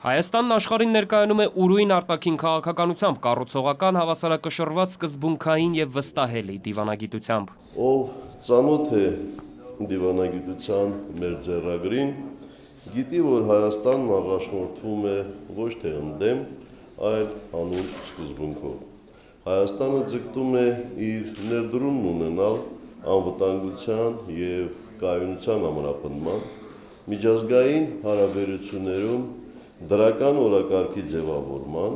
Հայաստանն աշխարհին ներկայանում է ուրույն արտաքին քաղաքականությամբ, կառուցողական, հավասարակշռված, սկզբունքային եւ վստահելի դիվանագիտությամբ։ Ով ծանոթ է դիվանագիտության մեր ձեռագրին, գիտի, որ Հայաստանն առաջնորդվում է ոչ թե ընդդեմ, այլ հանուն սկզբունքով։ Հայաստանը ձգտում է իր ներդրումն ունենալ անվտանգության եւ կայունության ամրապնդման, միջազգային հարաբերություններում դրական օրակարգի ձևավորման,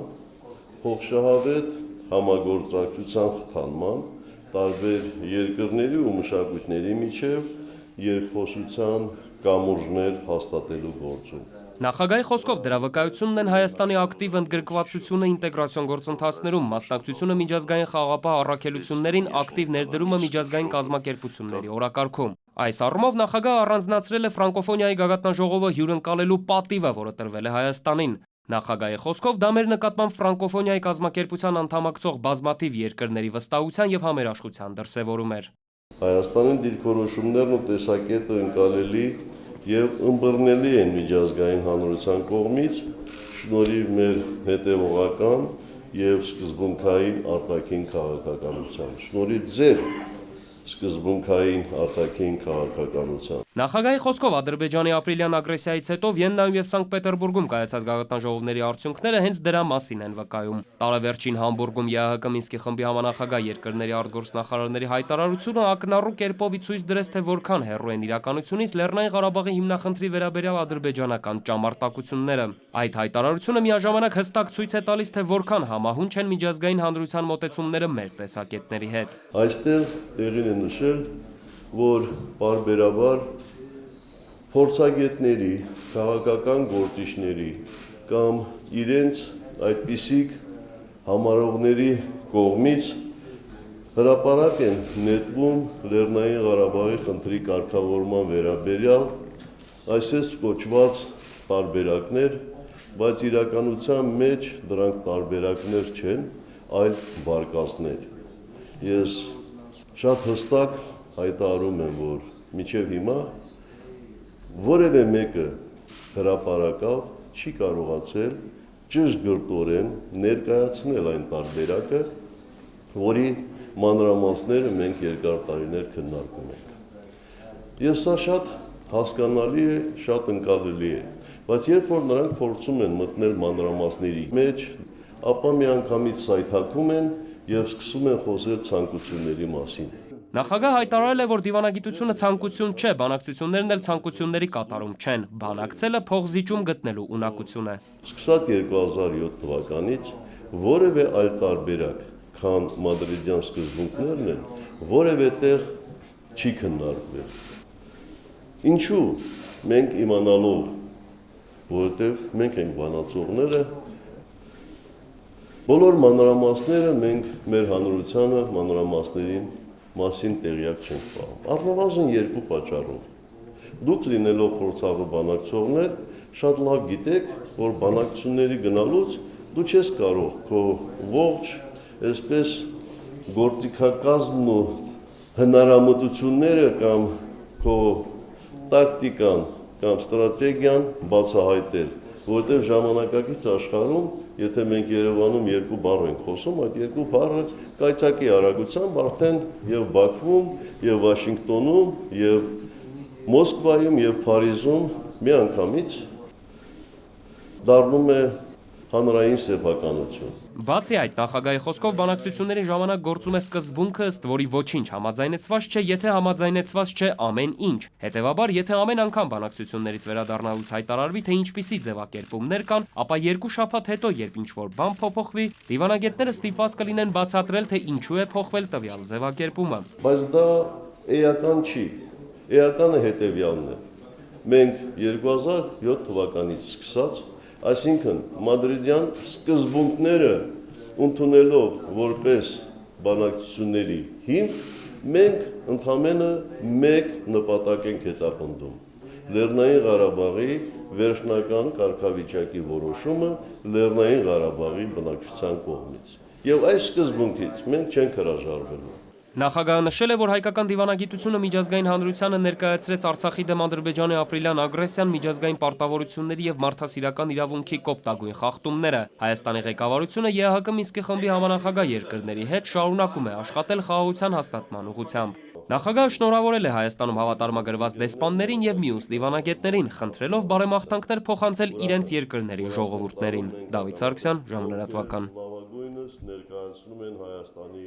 փոխշահավետ համագործակցության խթանման, տարբեր երկրների ու մշակույթների միջև երկխոսության կամուրջներ հաստատելու գործում։ Նախագահի խոսքով դրա վկայությունն են Հայաստանի ակտիվ ընդգրկվածությունը ինտեգրացիոն գործընթացներում, մասնակցությունը միջազգային խաղաղապահ առաքելություններին, ակտիվ ներդրումը միջազգային կազմակերպությունների օրակարգում։ Այս առումով նախագահը առանձնացրել է ֆրանկոֆոնիայի գագաթնաժողովը հյուրընկալելու պատիվը, որը տրվել է Հայաստանին։ Նախագահի խոսքով դա մեր նկատմամբ ֆրանկոֆոնիայի կազմակերպության անդամակցող բազմաթիվ երկրների վստահության եւ համերաշխության դրսեւորում էր։ Հայաստանի դիրքորոշումներն ու տեսակետը ընկալելի եւ ըմբռնելի են միջազգային հանրության կողմից, շնորհիվ մեր հետևողական եւ սկզբունքային արտաքին քաղաքականության, շնորհիվ ձեր սկզբունքային արտաքին քաղաքականության։ Նախագահի խոսքով Ադրբեջանի ապրիլյան ագրեսիայից հետո Վիեննայում եւ Սանկտ Պետերբուրգում կայացած գաղութնաժողովների արդյունքները հենց դրա մասին են վկայում։ Տարեվերջին Համբուրգում ԵԱՀԿ Մինսկի խմբի համանախագահ երկրների արտգործնախարարների հայտարարությունը ակնառու կերպով ի ցույց դրեց, թե որքան հեռու են իրականությունից Լեռնային Ղարաբաղի հիմնախնդրի վերաբերյալ ադրբեջանական ճամարտակությունները։ Այդ հայտարարությունը միաժամանակ հստակ ցույց է տալիս, թե որքան համահունչ են միջազգային հանրության մոտեցումները մեր տեսակետների հետ։ Այստեղ տեղին է նշել, որ պարբերաբար փորձագետների, քաղաքական գործիչների կամ իրենց այդպիսիք համարողների կողմից հրապարակ են նետվում Լեռնային Ղարաբաղի խնդրի կարգավորման վերաբերյալ այսպես կոչված տարբերակներ, բայց իրականության մեջ դրանք տարբերակներ չեն, այլ վարկածներ։ Ես շատ հստակ հայտարարում եմ, որ մինչև հիմա որևէ մեկը հրապարակավ չի կարողացել ճշգրտորեն ներկայացնել այն տարբերակը, որի մանրամասները մենք երկար տարիներ քննարկում ենք։ Եվ սա շատ հասկանալի է, շատ ընկալելի է, բայց երբ որ նրանք փորձում են մտնել մանրամասների մեջ, ապա միանգամից սայթաքում են եւ սկսում են խոսել ցանկությունների մասին։ Նախագահը հայտարարել է, որ դիվանագիտությունը ցանկություն չէ, բանակցություններն էլ ցանկությունների կատարում չեն, բանակցելը փոխզիջում գտնելու ունակություն է։ Սկսած 2007 թվականից որևէ այլ տարբերակ, քան մադրիդյան սկզբունքներն են, որևէ տեղ չի քննարկվել։ Ինչու՞։ Մենք իմանալով, որովհետև մենք ենք բանացողները, բոլոր մանրամասները մենք մեր հանրությանը մանրամասներին մասին տեղյակ չենք պահում։ Առնվազն երկու պատճառով։ Դուք լինելով փորձառու բանակցողներ, շատ լավ գիտեք, որ բանակցությունների գնալուց դու չես կարող քո ողջ, այսպես գործիքակազմն ու հնարամտությունները կամ քո տակտիկան կամ ստրատեգիան բացահայտել, որովհետև ժամանակակից աշխարհում, եթե մենք Երևանում երկու բառ ենք խոսում, այդ երկու բառը կայծակի արագությամբ արդեն եւ Բաքվում, եւ Վաշինգտոնում, եւ Մոսկվայում, եւ Փարիզում միանգամից դառնում է հանրային սեփականություն։ Բացի այդ, նախագահի խոսքով բանակցությունների ժամանակ գործում է սկզբունքը, ըստ որի ոչինչ համաձայնեցված չէ, եթե համաձայնեցված չէ ամեն ինչ։ Հետևաբար, եթե ամեն անգամ բանակցություններից վերադառնալուց հայտարարվի, թե ինչպիսի ձևակերպումներ կան, ապա երկու շաբաթ հետո, երբ ինչ-որ բան փոփոխվի, դիվանագետները ստիպված կլինեն բացատրել, թե ինչու է փոխվել տվյալ ձևակերպումը։ Բայց դա էական չի։ Էականը հետևյալն է։ Մենք 2007 թվականից սկսած, այսինքն մադրիդյան սկզբունքները ընդունելով որպես բանակցությունների հիմք, մենք ընդամենը մեկ նպատակ ենք հետապնդում։ Լեռնային Ղարաբաղի վերջնական կարգավիճակի որոշումը Լեռնային Ղարաբաղի բնակչության կողմից։ Եվ այս սկզբունքից մենք չենք հրաժարվելու։ Նախագահը նշել է, որ հայկական դիվանագիտությունը միջազգային հանրությանը ներկայացրեց Արցախի դեմ Ադրբեջանի ապրիլյան ագրեսիան, միջազգային պարտավորությունների եւ մարդասիրական իրավունքի կոպտագույն խախտումները։ Հայաստանի ղեկավարությունը ԵԱՀԿ Մինսկի խմբի համանախագահ երկրների հետ շարունակում է աշխատել խաղաղության հաստատման ուղղությամբ։ Նախագահը շնորհավորել է Հայաստանում հավատարմագրված դեսպաններին եւ մյուս դիվանագետներին, խնդրելով բարեմաղթանքներ փոխանցել իրենց երկրների ժողովուրդներին։ Դավիթ Սարգսյան, Ժամանակ լրատվական։ Լավագույնս ներկայացնում են Հայաստանի